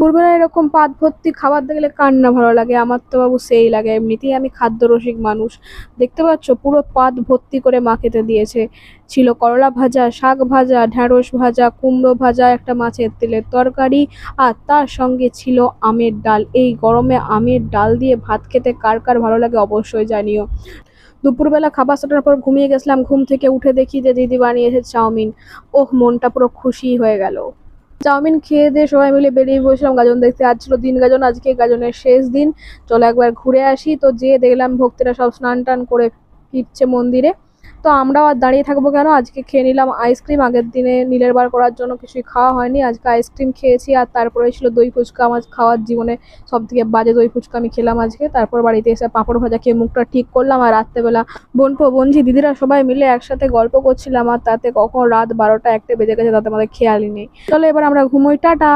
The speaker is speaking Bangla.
দুপুরবেলা এরকম পাত ভর্তি খাবার দেখলে কার না ভালো লাগে, আমার তো বাবু সেই লাগে। এমনিতেই আমি খাদ্য রসিক মানুষ। দেখতে পাচ্ছ পুরো পাত ভর্তি করে মা খেতে দিয়েছে। ছিল করলা ভাজা, শাক ভাজা, ঢ্যাঁড়স ভাজা, কুমড়ো ভাজা, একটা মাছের তেলের তরকারি, আর তার সঙ্গে ছিল আমের ডাল। এই গরমে আমের ডাল দিয়ে ভাত খেতে কার কার ভালো লাগে অবশ্যই জানিও। দুপুরবেলা খাবার সাটার পর ঘুমিয়ে গেছিলাম, ঘুম থেকে উঠে দেখি যে দিদি বানিয়েছে চাউমিন। ওহ, মনটা পুরো খুশি হয়ে গেল। চাউমিন খেয়ে দিয়ে সবাই মিলে বেরিয়ে বসলাম গাজন দেখতে। আজ ছিল দিন গাজন, আজকে গাজনের শেষ দিন। চলো একবার ঘুরে আসি। তো যেয়ে দেখলাম ভক্তরা সব স্নান টান করে ফিরছে মন্দিরে। তো আমরাও আর দাঁড়িয়ে থাকবো কেন, আজকে খেয়ে নিলাম আইসক্রিম। আগের দিনে নীলের বার করার জন্য কিছুই খাওয়া হয়নি, আজকে আইসক্রিম খেয়েছি। আর তারপরে ছিল দই ফুচকা, আমার খাওয়ার জীবনে সব থেকে বাজে দই ফুচকা আমি খেলাম আজকে। তারপর বাড়িতে এসে পাঁপড় ভাজা খেয়ে মুখটা ঠিক করলাম। আর রাত্রেবেলা বোনপো বোনঝি দিদিরা সবাই মিলে একসাথে গল্প করছিলাম, আর তাতে কখন রাত 12টা 1টে বেজে গেছে তাতে আমাদের খেয়ালই নেই। চলো এবার আমরা ঘুমোই, টাটা।